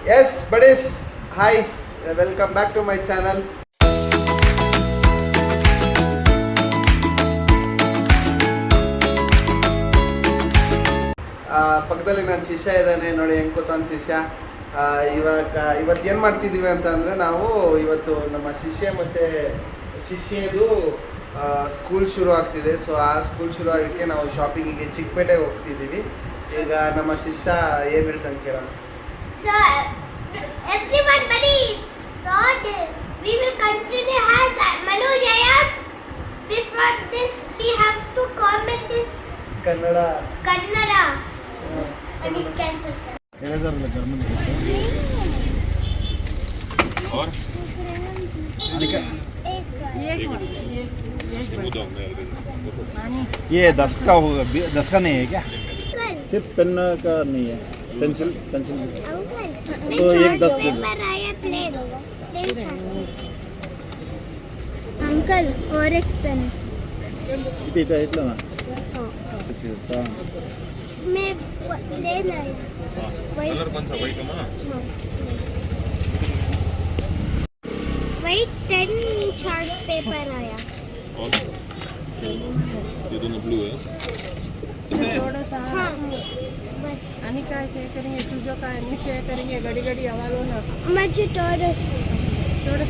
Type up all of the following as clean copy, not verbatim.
Yes, buddies. Hi. Welcome back to my channel. ಪಕ್ಕದಲ್ಲಿ ನನ್ನ ಶಿಷ್ಯ ಇದ್ದಾನೆ ನೋಡಿ, ಹೆಂಗೆ ಕೂತಾನೆ ಶಿಷ್ಯ. ಇವತ್ತು ಏನು ಮಾಡ್ತಿದ್ದೀವಿ ಅಂತ ಅಂದರೆ, ನಾವು ಇವತ್ತು ನಮ್ಮ ಶಿಷ್ಯ ಮತ್ತು ಶಿಷ್ಯದು ಸ್ಕೂಲ್ ಶುರು ಆಗ್ತಿದೆ. ಸೊ ಆ ಸ್ಕೂಲ್ ಶುರು ಆಗೋಕ್ಕೆ ನಾವು ಶಾಪಿಂಗಿಗೆ ಚಿಕ್ಕಪೇಟೆಗೆ ಹೋಗ್ತಿದ್ದೀವಿ. ಈಗ ನಮ್ಮ ಶಿಷ್ಯ ಏನು ಹೇಳ್ತಾನೆ ಕೇಳೋಣ. So everyone buddies, so we will continue as Manoj Ayar. Before this we have to comment this Kannada. And it cancel. German और ये 10 का होगा, 10 का नहीं है क्या? सिर्फ पेन का नहीं है, पेंसिल तो एक 10 दे दो अंकल. और एक पेन इतना ना अच्छा मैं लेना है. कलर कौन सा वाइट है ना? वाइट 10 चार्ट पेपर आया. और ये दोनों ब्लू है. थोड़ा सा हाँ बस. आणि काय शेअर करेंगे, तुझं काय मी शेअर करेंगे. घडी घडी आवाज हो ना. माझे टॉरस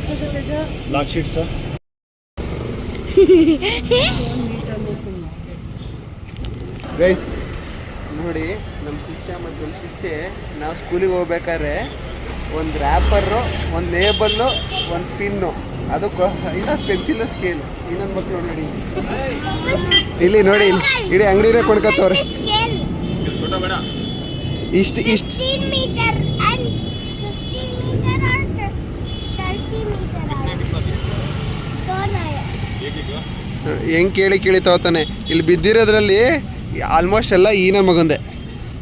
कसं त्याचं ब्लॅक शीट्स ಗೈಸ್ ನೋಡಿ, ನಮ್ಮ ಶಿಷ್ಯ ಮತ್ತು ನಮ್ಮ ಶಿಷ್ಯೆ ನಾವು ಸ್ಕೂಲಿಗೆ ಹೋಗ್ಬೇಕಾದ್ರೆ ಒಂದು ರ್ಯಾಪರು, ಒಂದು ನೇಬಲ್ಲು, ಒಂದು ಪಿನ್ನು, ಅದಕ್ಕೆ ಇನ್ನೊಂದು ಪೆನ್ಸಿಲ್, ಸ್ಕೇಲು. ಇನ್ನೊಂದು ಮಕ್ಕಳು ನೋಡಿ ಇಲ್ಲಿ ನೋಡಿ, ಇಡೀ ಅಂಗಡಿನೇ ಕೊಂಡ್ಕೊತವ್ರೆ. ಇಷ್ಟು 15 meter and 15 meter और 30 meter दोन आया. ಹೆಂಗೆ ಕೇಳಿ ತಗೋತಾನೆ. ಇಲ್ಲಿ ಬಿದ್ದಿರೋದ್ರಲ್ಲಿ ಆಲ್ಮೋಸ್ಟ್ ಎಲ್ಲ ಈ ನನ್ನ ಮಗಂದೆ.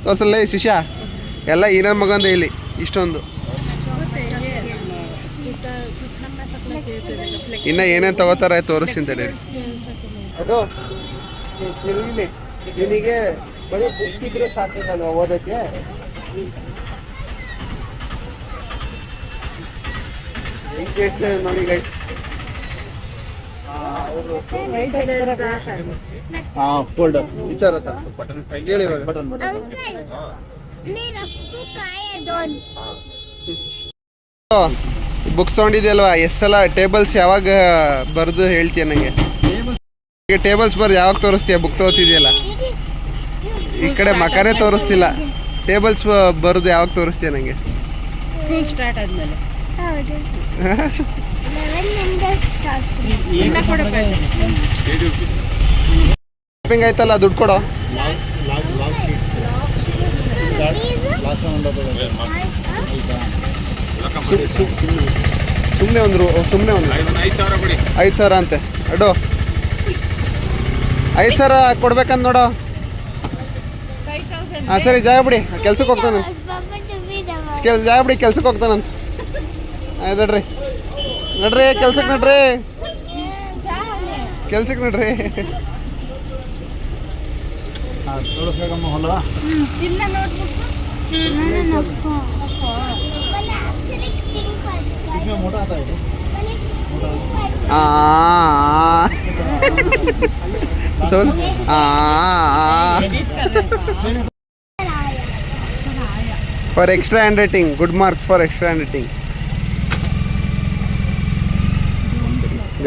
ತೋರ್ಸಲ್ಲ ಈ ಶಿಷ್ಯ, ಎಲ್ಲ ಈ ನನ್ನ ಮಗಂದೆ. ಇಲ್ಲಿ ಇಷ್ಟೊಂದು ಇನ್ನು ಏನೇನು ತಗೋತಾರೆ ತೋರಿಸ್ತೀನಿ. ಅದು ನಿನಗೆ ಬರೀ ಬುಕ್ಸ್ ಇದ್ರೆ ಸಾಕು ನಾನು ಓದೋಕ್ಕೆ. ಹೆಂಗೆ ನೋಡಿ ಗೈಸ್. हाँ फोल्डर विचार होता बटन ಹೇಳಿ ಇವಾಗ. बटन अंकल मेरा बुक आया दोन. ಬುಕ್ಸ್ ತೊಗೊಂಡಿದ್ಯಲ್ವಾ, ಎಷ್ಟು ಸಲ ಟೇಬಲ್ಸ್ ಯಾವಾಗ ಬರೆದು ಹೇಳ್ತೀಯ ನನಗೆ? ಈಗ ಟೇಬಲ್ಸ್ ಬರೆದು ಯಾವಾಗ ತೋರಿಸ್ತೀಯ? ಬುಕ್ ತಗೋತಿದ್ಯಲ್ಲ, ಈ ಕಡೆ ಮಕನೇ ತೋರಿಸ್ತಿಲ್ಲ. ಟೇಬಲ್ಸ್ ಬರೆದು ಯಾವಾಗ ತೋರಿಸ್ತೀಯ ನನಗೆ? ಸ್ಕೂಲ್ ಸ್ಟಾರ್ಟ್ ಆದ್ಮೇಲೆ ಹೌದು 11 ನಿಂದ ಸ್ಟಾರ್ಟ್. ಎಲ್ಲ ಕೊಡಬೇಕು. ಶಾಪಿಂಗ್ ಆಯ್ತಲ್ಲ, ದುಡ್ಡು ಕೊಡೋ. ಸುಮ್ಮನೆ ಒಂದು 5,000 ಅಂತೆ. ಅಡ್ಡು 5,000 ಕೊಡ್ಬೇಕಂತ ನೋಡೋ. ಹಾಂ ಸರಿ, ಜಾಗ ಬಿಡಿ, ಕೆಲ್ಸಕ್ಕೆ ಹೋಗ್ತಾನಂತ. ಜಾಗ ಬಿಡಿ, ಕೆಲ್ಸಕ್ಕೆ ಹೋಗ್ತಾನಂತ. ಆಯ್ತು ನಡ್ರಿ ಕೆಲ್ಸಕ್ಕೆ ನಡ್ರಿ. हाँ थोड़ा सा कम होला ಇಲ್ಲ ನೋಟ್ಬುಕ್ इसमें मोटा आता है for extra hand writing, good marks for extra hand writing.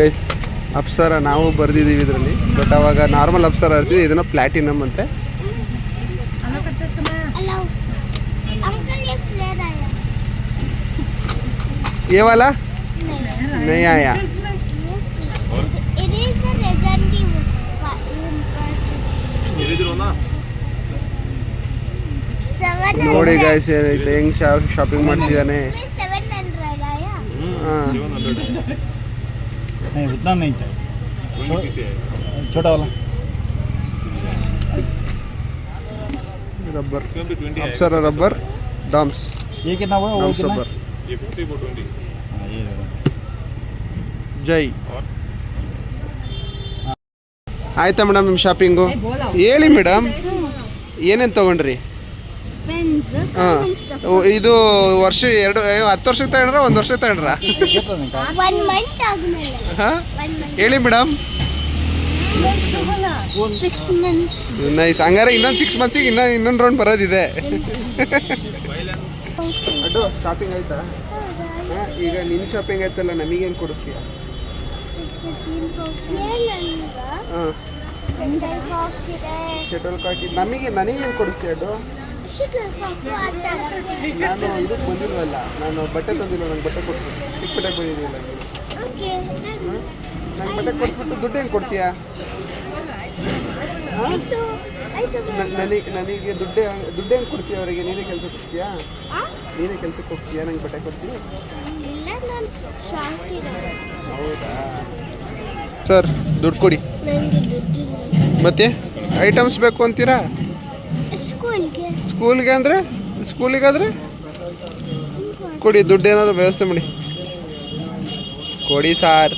Guys, Apsara ನಾವು ಬರೆದಿದ್ದೀವಿ ಇದರಲ್ಲಿ, ಬಟ್ ಅವಾಗ ನಾರ್ಮಲ್ ಅಪ್ಸರ ಇರ್ತೀವಿ, ಇದನ್ನು ಪ್ಲಾಟಿನಮ್ ಅಂತೆ. ये वाला नहीं आया. ನೋಡಿ ಗೈಸ್, ಏನೈತೆ ಹೆಂಗ್ ಶಾಪಿಂಗ್ ಮಾಡ್ತಿದ್ದಾನೆ. नहीं उतना नहीं चाहिए, छोटा वाला रबर, अप्सरा रबर डम्स. ये कितना हुआ? वो कितना? रबर ये 50 for 20. हाँ ये ಜೈ. ಆಯ್ತಾ ಮೇಡಮ್ ನಿಮ್ಮ ಶಾಪಿಂಗು? ಹೇಳಿ ಮೇಡಮ್, ಏನೇನು ತೊಗೊಂಡ್ರಿ? ಪೆನ್ಸ್ ಇದು ವರ್ಷ 10 ವರ್ಷಕ್ಕೆ ತಗೊಂಡ್ರ 1 ವರ್ಷಕ್ಕೆ ತಗೊಂಡ್ರ? 1 ಮಂತ್ ಆದ್ಮೇಲೆ ಹಾಂ ಹೇಳಿ ಮೇಡಮ್. 6 ಮಂತ್ಸ್. ನೈಸ್. ಹಂಗಾರೆ ಇನ್ನೊಂದು 6 ಮಂತ್ಸಿಗೆ ಇನ್ನೊಂದು ರೌಂಡ್ ಬರೋದಿದೆ. ಅಡ್ಡು ಶಾಪಿಂಗ್ ಆಯ್ತಾ? ಈಗ ನಿನ್ನ ಶಾಪಿಂಗ್ ಆಯ್ತಲ್ಲ, ನಮಗೇನು ಕೊಡಿಸ್ತೀಯ? ಹಾಂ ಶಟಲ್ ಕಾಕ್. ನನಗೇನು ಕೊಡಿಸ್ತೀಯ ಅಡ್ಡು? ನಾನು ಇದಕ್ಕೆ ಬಂದಿಲ್ವಲ್ಲ, ನಾನು ಬಟ್ಟೆ ತಂದಿಲ್ಲ, ನಂಗೆ ಬಟ್ಟೆ ಕೊಡ್ತೀನಿ. ಚಿಕ್ಕ ಬಟ್ಟೆಗೆ ಬಂದಿದ್ದಿಲ್ಲ ನಂಗೆ ಬಟ್ಟೆ ಕೊಟ್ಬಿಟ್ಟು ದುಡ್ಡು ಹೆಂಗೆ ಕೊಡ್ತೀಯಾ? ನನಗೆ ದುಡ್ಡು ಹೆಂಗೆ ಕೊಡ್ತೀಯ ಅವರಿಗೆ? ನೀನೇ ಕೆಲಸಕ್ಕೆ ಹೋಗ್ತೀಯಾ? ನೀನೇ ಕೆಲಸಕ್ಕೆ ಹೋಗ್ತೀಯಾ? ನಂಗೆ ಬಟ್ಟೆ ಕೊಡ್ತೀಯ? ಹೌದಾ ಸರ್, ದುಡ್ಡು ಕೊಡಿ. ಮತ್ತೆ ಐಟಮ್ಸ್ ಬೇಕು ಅಂತೀರಾ? ಸ್ಕೂಲಿಗಾದರೆ ಕೊಡಿ, ದುಡ್ಡು ಏನಾದ್ರು ವ್ಯವಸ್ಥೆ ಮಾಡಿ ಕೊಡಿ ಸಾರ್.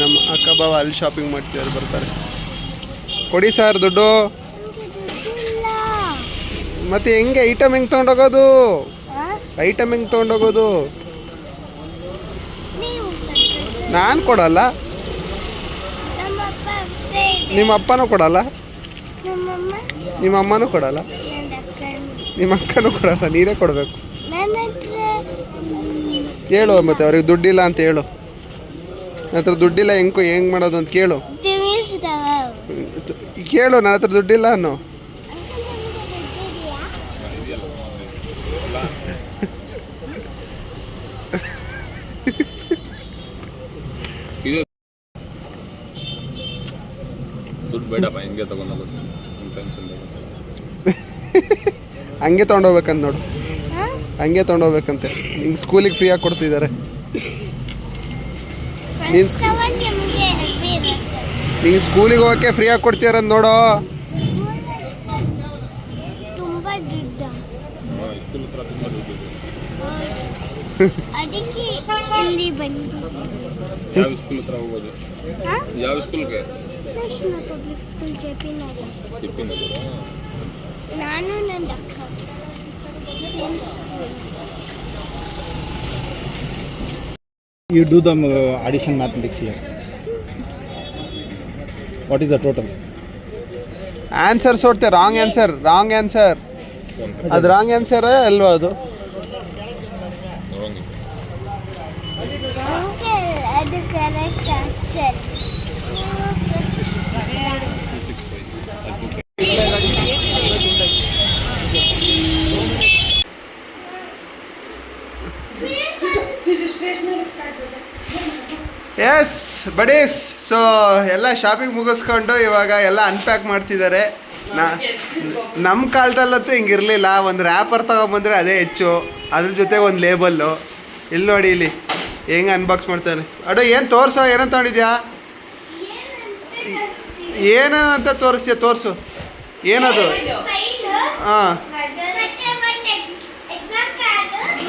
ನಮ್ಮ ಅಕ್ಕ ಬಾವ ಅಲ್ಲಿ ಶಾಪಿಂಗ್ ಮಾಡ್ತಿದ್ದಾರೆ, ಬರ್ತಾರೆ. ಕೊಡಿ ಸರ್ ದುಡ್ಡು. ಮತ್ತೆ ಹೆಂಗೆ ಐಟಮ್ ಹೆಂಗೆ ತೊಗೊಂಡೋಗೋದು? ನಾನು ಕೊಡಲ್ಲ, ನಿಮ್ಮ ಅಪ್ಪನೂ ಕೊಡಲ್ಲ, ನಿಮ್ಮ ಅಮ್ಮನೂ ಕೊಡಲ್ಲ, ನಿಮ್ಮ ಅಕ್ಕನೂ ಕೊಡಲ್ಲ, ನೀನೇ ಕೊಡಬೇಕು. ಹೇಳು ಮತ್ತೆ ಅವ್ರಿಗೆ ದುಡ್ಡಿಲ್ಲ ಅಂತ ಹೇಳು. ನನ್ನ ಹತ್ರ ದುಡ್ಡಿಲ್ಲ, ಹೆಂಗೆ ಮಾಡೋದು ಅಂತ ಕೇಳು. ನನ್ನ ಹತ್ರ ದುಡ್ಡಿಲ್ಲ ಅನ್ನೋ. ಹಂಗೆ ತೊಗೊಂಡೋಗ್ಬೇಕಂತ ನೋಡು, ಹಂಗೆ ತೊಗೊಂಡೋಗ್ಬೇಕಂತೆ. ನಿಂಗೆ ಸ್ಕೂಲಿಗೆ ಫ್ರೀಯಾಗಿ ಕೊಡ್ತಿದ್ದಾರೆ. ನಿಂಗೆ ಸ್ಕೂಲಿಗೆ ಹೋಗೋಕ್ಕೆ ಫ್ರೀಯಾಗಿ ಕೊಡ್ತೀರಂತ ನೋಡೋ. ಅದಕ್ಕೆ ಇಲ್ಲಿ ಬಂದು ಯಾವ ಸ್ಕೂಲ್ ಹತ್ರ ಹೋಗೋದು? ಯಾವ ಸ್ಕೂಲ್ಗೆ? ನ್ಯಾಷನಲ್ ಪಬ್ಲಿಕ್ ಸ್ಕೂಲ್ ಜೆಪಿ ನಗರ. ನಾನು ನನ್ನ ಅಕ್ಕ. You do the addition mathematics here. What is the total? Answer ಸೋಡ್ತೆ. Wrong answer. ಅದು ರಾಂಗ್ ಆನ್ಸರ್ ಅಲ್ವಾ? ಅದು ಅದು correct answer. Yes buddies. So ಎಲ್ಲ ಶಾಪಿಂಗ್ ಮುಗಿಸ್ಕೊಂಡು ಇವಾಗ ಎಲ್ಲ ಅನ್ಪ್ಯಾಕ್ ಮಾಡ್ತಿದ್ದಾರೆ. ನಮ್ಮ ಕಾಲದಲ್ಲಂತೂ ಹಿಂಗಿರಲಿಲ್ಲ. ಒಂದು ರ್ಯಾಪರ್ ತೊಗೊಂಬಂದರೆ ಅದೇ ಹೆಚ್ಚು, ಅದ್ರ ಜೊತೆಗೆ ಒಂದು ಲೇಬಲ್ಲು. ಇಲ್ಲಿ ನೋಡಿ, ಇಲ್ಲಿ ಹೆಂಗೆ ಅನ್ಬಾಕ್ಸ್ ಮಾಡ್ತಾನೆ. ಅಡು ಏನು ತೋರಿಸೋ, ಏನಂತ ನೋಡಿದ್ಯಾ? ಏನಂತ ತೋರಿಸು. ಏನದು? ಹಾಂ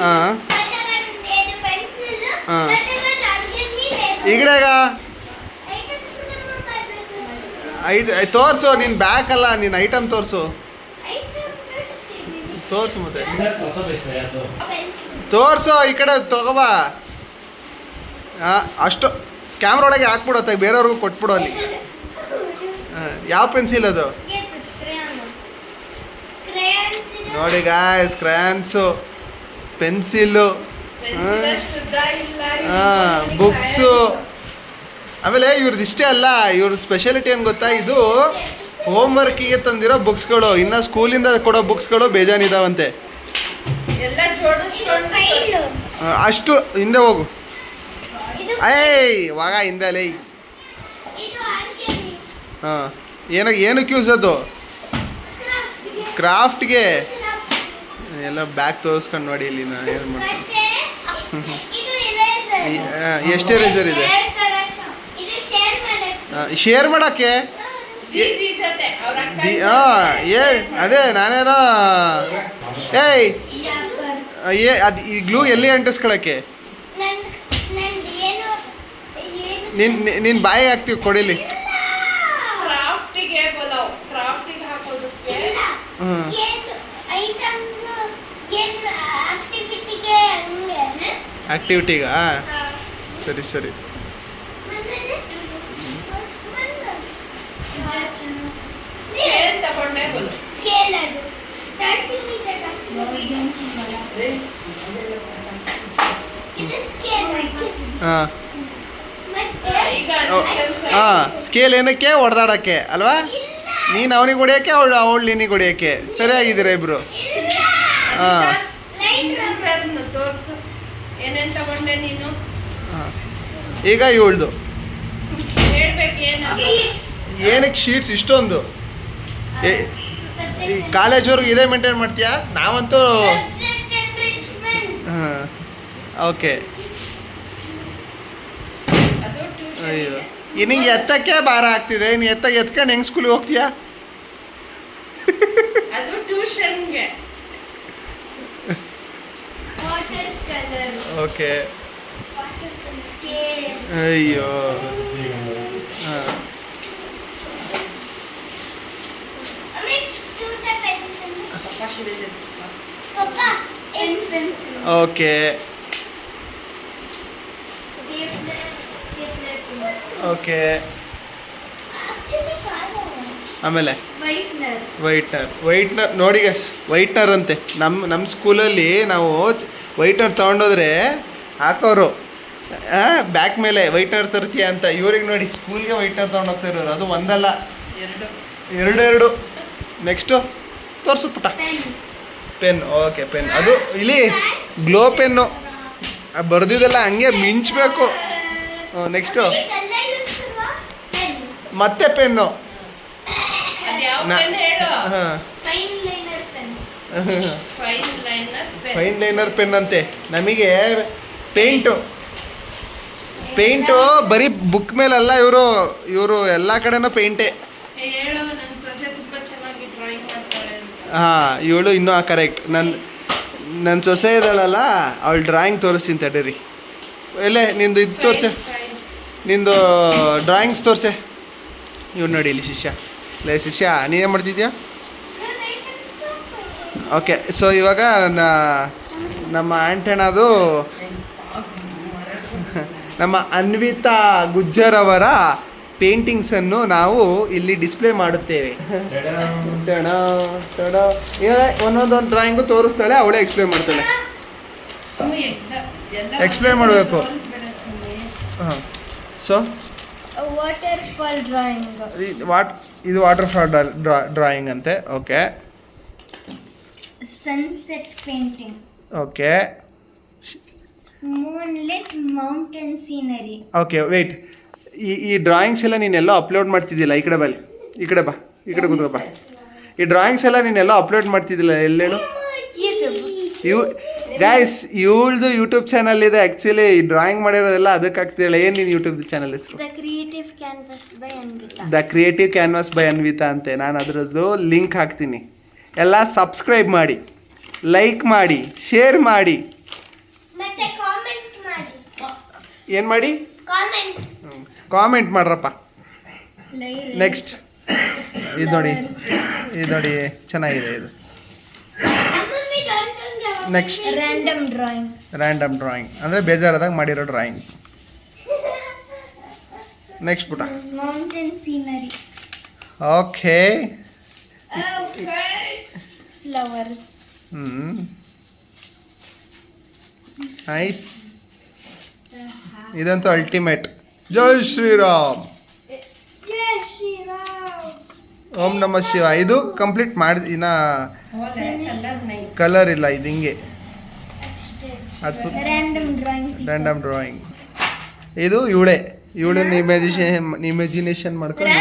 ಹಾಂ ಹಾಂ. ಈಗಡೆಗ ತೋರಿಸು. ನಿನ್ನ ಬ್ಯಾಗ್ ಅಲ್ಲ, ನಿನ್ನ ಐಟಮ್ ತೋರಿಸು ಮತ್ತೆ ತೋರಿಸು. ಈ ಕಡೆ ತಗೋಬಾ. ಅಷ್ಟು ಕ್ಯಾಮ್ರಾ ಒಳಗೆ ಹಾಕ್ಬಿಡತ್ತೆ, ಬೇರೆಯವ್ರಿಗೂ ಕೊಟ್ಬಿಡು ಅಲ್ಲಿ. ಯಾವ ಪೆನ್ಸಿಲ್ ಅದು? ನೋಡಿ ಗಾಯ್ಸ್, ಕ್ರಯಾನ್ಸು, ಪೆನ್ಸಿಲ್ಲು, ಬುಕ್ಸು. ಆಮೇಲೆ ಇವ್ರದ್ದು ಇಷ್ಟೇ ಅಲ್ಲ, ಇವ್ರ ಸ್ಪೆಷಾಲಿಟಿ ಏನು ಗೊತ್ತಾ? ಇದು ಹೋಮ್ ವರ್ಕಿಗೆ ತಂದಿರೋ ಬುಕ್ಸ್ಗಳು. ಇನ್ನು ಸ್ಕೂಲಿಂದ ಕೊಡೋ ಬುಕ್ಸ್ಗಳು ಬೇಜಾನಿದಾವಂತೆ. ಅಷ್ಟು ಹಿಂದೆ ಹೋಗು. ಇವಾಗ ಹಿಂದೆ ಅಲ್ಲೇ. ಹಾಂ, ಏನಕ್ಕೆ ಯೂಸ್ ಅದು? ಕ್ರಾಫ್ಟ್ಗೆ. ಎಲ್ಲ ಬ್ಯಾಗ್ ತೋರಿಸ್ಕೊಂಡು ನೋಡಿ ಇಲ್ಲಿ ನಾನು ಏನು ಮಾಡ್ತೀನಿ. ಎಷ್ಟು ಎರೇಸರ್ ಇದೆ? ಶೇರ್ ಮಾಡೋಕ್ಕೆ. ಅದೇ ನಾನೇನೋ ಅದು ಈ ಗ್ಲೂ ಎಲ್ಲಿ ಅಂಟಿಸ್ಕೊಳಕ್ಕೆ? ನಿನ್ನ ಬಾಯಿಗೆ ಹಾಕ್ತೀವಿ, ಕೊಡಿಲಿ. ಹ್ಮ್. ಏನು ಐಟಮ್ಸ್ ಏನು ಆಕ್ಟಿವಿಟಿಗೆ ಹಂಗೆ ಆಕ್ಟಿವಿಟಿಗಾ ಸರಿ ಸರಿ. ಸ್ಕೇಲ್ ಅದು 30 ಮೀಟರ್ ಇದು ಸ್ಕೇಲ್ ಹಾಂ ಮತ್ತೆ ಹಾಂ ಸ್ಕೇಲ್ ಏನಕ್ಕೆ ಹೊಡೆದಾಡಕ್ಕೆ ಅಲ್ವಾ? ನೀನು ಅವನಿಗೆ ಹೊಡಿಯೋಕ್ಕೆ ಅವಳು ನಿನಗೆ ಹೊಡಿಯೋಕ್ಕೆ. ಸರಿಯಾಗಿದ್ದೀರಾ ಇಬ್ರು. ಹಾಂ ತೋರ್ಸು ಏನೇನ್ ತಗೊಂಡೆ ನೀನು ಹಾಂ ಈಗ ಇವಳ್ದು ಹೇಳ್ಬೇಕು ಏನಕ್ಕೆ ಶೀಟ್ಸ್ ಇಷ್ಟೊಂದು? ಈ ಕಾಲೇಜ್ವರೆಗೂ ಇದೇ ಮೇಂಟೈನ್ ಮಾಡ್ತೀಯಾ? ನಾವಂತೂ ಹಾಂ ಓಕೆ. ಅದು ಟ್ಯೂಷನ್ ಅಯ್ಯೋ ನಿನಗೆ ಎತ್ತಕ್ಕೆ ಭಾರ ಆಗ್ತಿದೆ. ನೀನು ಎತ್ಕೊಂಡು ಹೆಂಗೆ ಸ್ಕೂಲಿಗೆ ಹೋಗ್ತೀಯಾ? ಅದು ಟ್ಯೂಷನ್ಗೆ ವಾಟರ್ ಕಲರ್ ಓಕೆ. ಸ್ಕೇಲ್ ಅಯ್ಯೋ ಹಾಂ ಓಕೆ ಓಕೆ. ಆಮೇಲೆ ವೈಟ್ನರ್ ನೋಡಿ ಗಸ್, ವೈಟ್ನರ್ ಅಂತೆ. ನಮ್ಮ ಸ್ಕೂಲಲ್ಲಿ ನಾವು ವೈಟ್ನರ್ ತೊಗೊಂಡೋದ್ರೆ ಹಾಕೋರು ಬ್ಯಾಕ್ ಮೇಲೆ ವೈಟ್ನರ್ ತರ್ತೀಯ ಅಂತ. ಇವ್ರಿಗೆ ನೋಡಿ ಸ್ಕೂಲ್ಗೆ ವೈಟ್ನರ್ ತೊಗೊಂಡೋಗ್ತಾ ಇರೋರು. ಅದು ಒಂದಲ್ಲ ಎರಡು. ನೆಕ್ಸ್ಟು ತೋರಿಸು ಪುಟ. Pen okay pen. ಅದು ಇಲ್ಲಿ ಗ್ಲೋ ಪೆನ್ನು ಬರ್ದಿದ್ದೆಲ್ಲ ಹಂಗೆ ಮಿಂಚಬೇಕು. ನೆಕ್ಸ್ಟು ಮತ್ತೆ ಪೆನ್ನು. ಅದು ಯಾವ ಪೆನ್ ಹೇಳು ಹಾಂ fine liner pen fine liner pen ಅಂತೆ. ನಮಗೆ ಪೇಂಟು ಬರೀ ಬುಕ್ ಮೇಲಲ್ಲ, ಇವರು ಎಲ್ಲ ಕಡೆನೂ ಪೇಂಟೇ. ಹೇಳು ನನ್ನ ಸೊಸೆ ತುಂಬ ಚೆನ್ನಾಗಿ ಡ್ರಾಯಿಂಗ್ ಮಾಡ್ತಾಳೆ ಅಂತ. ಹಾಂ ಇವಳು ಇನ್ನೂ ಕರೆಕ್ಟ್. ನನ್ನ ಸೊಸೆ ಇದ್ದಾಳಲ್ಲ, ಅವಳು ಡ್ರಾಯಿಂಗ್ ತೋರಿಸ್ತೀನಿ ತಡೀರಿ. ಎಲ್ಲೇ ನಿಂದು ಇದು ತೋರಿಸೆ, ನಿಂದು ಡ್ರಾಯಿಂಗ್ಸ್ ತೋರಿಸೆ. ಇವ್ನು ನೋಡಿ ಇಲ್ಲಿ ಶಿಷ್ಯ. ಶಿಷ್ಯ ನೀನೇನು ಮಾಡ್ತಿದ್ಯಾ? ಓಕೆ. ಸೊ ಇವಾಗ ನಮ್ಮ ಆಂಟೆನದು ನಮ್ಮ ಅನ್ವಿತಾ ಗುಜ್ಜರ್ ಅವರ ಪೇಂಟಿಂಗ್ಸನ್ನು ನಾವು ಇಲ್ಲಿ ಡಿಸ್ಪ್ಲೇ ಮಾಡುತ್ತೇವೆ. ಈಗ ಒಂದೊಂದು ಡ್ರಾಯಿಂಗು ತೋರಿಸ್ತಾಳೆ, ಅವಳೇ ಎಕ್ಸ್ಪ್ಲೇನ್ ಮಾಡ್ತಾಳೆ. ಎಕ್ಸ್ಪ್ಲೇನ್ ಮಾಡಬೇಕು. ಹಾಂ ಸೊ ವಾಟರ್ ಫಾಲ್ ಡ್ರಾಯಿಂಗ್. ಇದು ವಾಟರ್ ಫಾಲ್ ಡ್ರಾಯಿಂಗ್ ಅಂತೆ. Okay. Sunset painting. Okay. Moonlit mountain scenery. Okay wait. ಈ ಡ್ರಾಯಿಂಗ್ಸ್ ಎಲ್ಲ ನೀನೆಲ್ಲೋ ಅಪ್ಲೋಡ್ ಮಾಡ್ತಿದ್ದಿಲ್ಲ. ಈ ಕಡೆ ಬಾ, ಈ ಕಡೆ ಬಾ, ಈ ಕಡೆ ಕೂತ್ಕೋ ಬಾ. ಈ ಡ್ರಾಯಿಂಗ್ಸ್ ಎಲ್ಲ ನೀನೆಲ್ಲೋ ಅಪ್ಲೋಡ್ ಮಾಡ್ತಿದ್ದಿಲ್ಲ, ಎಲ್ಲೇನು? ಗೈಸ್ ಇವಳ್ದು ಯೂಟ್ಯೂಬ್ ಚಾನಲ್ ಇದೆ. ಆ್ಯಕ್ಚುಲಿ ಡ್ರಾಯಿಂಗ್ ಮಾಡಿರೋದೆಲ್ಲ ಅದಕ್ಕೆ ಆಗ್ತಿಲ್ಲ. ಏನು ನೀನು ಯೂಟ್ಯೂಬ್ ಚಾನಲ್ ಹೆಸರು? The creative canvas by Anvita. The creative canvas by Anvita ಅಂತೆ. ನಾನು ಅದರದ್ದು ಲಿಂಕ್ ಹಾಕ್ತೀನಿ. ಎಲ್ಲ ಸಬ್ಸ್ಕ್ರೈಬ್ ಮಾಡಿ, ಲೈಕ್ ಮಾಡಿ, ಶೇರ್ ಮಾಡಿ, ಮತ್ತೆ ಕಾಮೆಂಟ್ ಮಾಡಿ. ಏನು ಮಾಡಿ? ಕಾಮೆಂಟ್ ಮಾಡ್ರಪ್ಪ. ನೆಕ್ಸ್ಟ್ ಇದು ನೋಡಿ ಚೆನ್ನಾಗಿದೆ ಇದು. ನೆಕ್ಸ್ಟ್ ರ್ಯಾಂಡಮ್ ಡ್ರಾಯಿಂಗ್ ಅಂದರೆ ಬೇಜಾರಾದಾಗ ಮಾಡಿರೋ ಡ್ರಾಯಿಂಗ್. ನೆಕ್ಸ್ಟ್ ಪುಟ mountain scenery. Okay. Flowers. Nice. ಇದಂತೂ ಅಲ್ಟಿಮೇಟ್. ಜೈ ಶ್ರೀರಾಮ್. ಜೈ ಶ್ರೀರಾಮ್. ಓಂ ನಮ ಶಿವ. ಇದು ಕಂಪ್ಲೀಟ್ ಮಾಡಿ ಇನ್ನ ಕಲರ್ ಇಲ್ಲ. ಇದು ಹಿಂಗೆ ಅದು ರ್ಯಾಂಡಮ್ ಡ್ರಾಯಿಂಗ್. ಇದು ಇವಳನ್ನ ಇಮ್ಯಾಜಿನೇಷನ್ ಮಾಡ್ಕೊಂಡು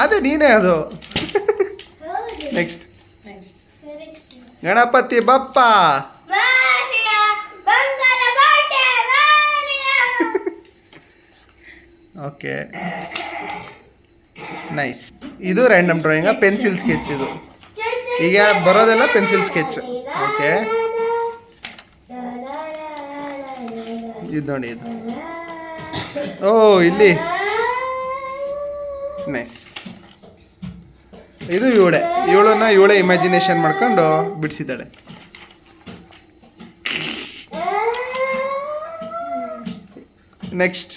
ಅದೇ ನೀನೇ ಅದು. Next Ganapati Bappa. Okay nice. ಇದು ರ್ಯಾಂಡಮ್ ಡ್ರಾಯಿಂಗ್, ಪೆನ್ಸಿಲ್ ಸ್ಕೆಚ್. ಇದು ಈಗ ಬರೋದೆಲ್ಲ ಪೆನ್ಸಿಲ್ ಸ್ಕೆಚ್. ಓಕೆ ಇದು ನೋಡಿ ಇದು. ಓ ಇಲ್ಲಿ ನೈಸ್. ಇದು ಇವಳೇ ಇಮ್ಯಾಜಿನೇಷನ್ ಮಾಡ್ಕೊಂಡು ಬಿಡಿಸಿದ್ದಾಳೆ. ನೆಕ್ಸ್ಟ್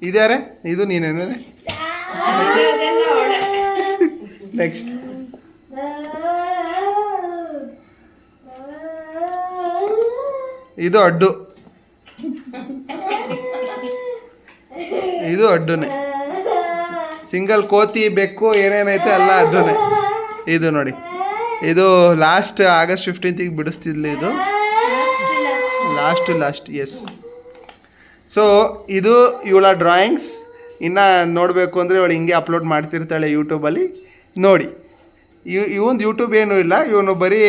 ಇದ್ಯಾರೆ? ಇದು ನೀನೇನೇ? ನೆಕ್ಸ್ಟ್ ಇದು ಅಡ್ಡು. ಇದು ಅಡ್ಡುನೇ. ಸಿಂಗಲ್ ಕೋತಿ ಬೆಕ್ಕು ಏನೇನೈತೆ ಎಲ್ಲ ಅಡ್ಡುನೇ. ಇದು ನೋಡಿ, ಇದು ಲಾಸ್ಟ್ ಆಗಸ್ಟ್ 15th ಬಿಡಿಸ್ತಿದ್ಲಿ. ಇದು ಲಾಸ್ಟ್ ಎಸ್. ಸೊ ಇದು ಇವಳ ಡ್ರಾಯಿಂಗ್ಸ್. ಇನ್ನು ನೋಡಬೇಕು ಅಂದರೆ ಇವಳು ಹಿಂಗೆ ಅಪ್ಲೋಡ್ ಮಾಡ್ತಿರ್ತಾಳೆ ಯೂಟ್ಯೂಬಲ್ಲಿ, ನೋಡಿ. ಇವೊಂದು ಯೂಟ್ಯೂಬ್ ಏನೂ ಇಲ್ಲ, ಇವನು ಬರೀ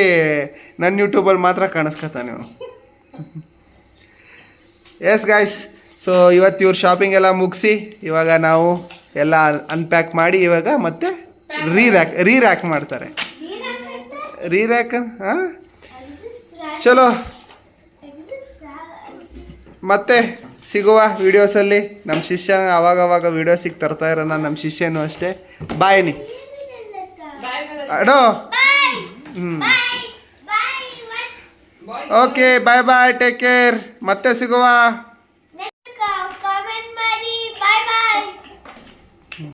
ನನ್ನ ಯೂಟ್ಯೂಬಲ್ಲಿ ಮಾತ್ರ ಕಾಣಿಸ್ಕೊತಾನೆ ಇವನು. ಎಸ್ ಗಾಯ್ಸ್, ಸೊ ಇವತ್ತು ಇವ್ರು ಶಾಪಿಂಗ್ ಎಲ್ಲ ಮುಗಿಸಿ ಇವಾಗ ನಾವು ಎಲ್ಲ ಅನ್ಪ್ಯಾಕ್ ಮಾಡಿ ಇವಾಗ ಮತ್ತೆ ರೀರ್ಯಾಕ್ ಮಾಡ್ತಾರೆ. ರೀರ್ಯಾಕ್ ಹಾಂ, ಚಲೋ ಮತ್ತೆ ಸಿಗುವ ವೀಡಿಯೋಸಲ್ಲಿ. ನಮ್ಮ ಶಿಷ್ಯ ಅವಾಗವಾಗ ವೀಡಿಯೋಸಿಗೆ ತರ್ತಾ ಇರೋಣ, ನಮ್ಮ ಶಿಷ್ಯನೂ ಅಷ್ಟೇ. ಬಾಯ್ ನೀ ಅಡೋ. ಓಕೆ, ಬಾಯ್ ಬಾಯ್, ಟೇಕ್ ಕೇರ್, ಮತ್ತೆ ಸಿಗುವ.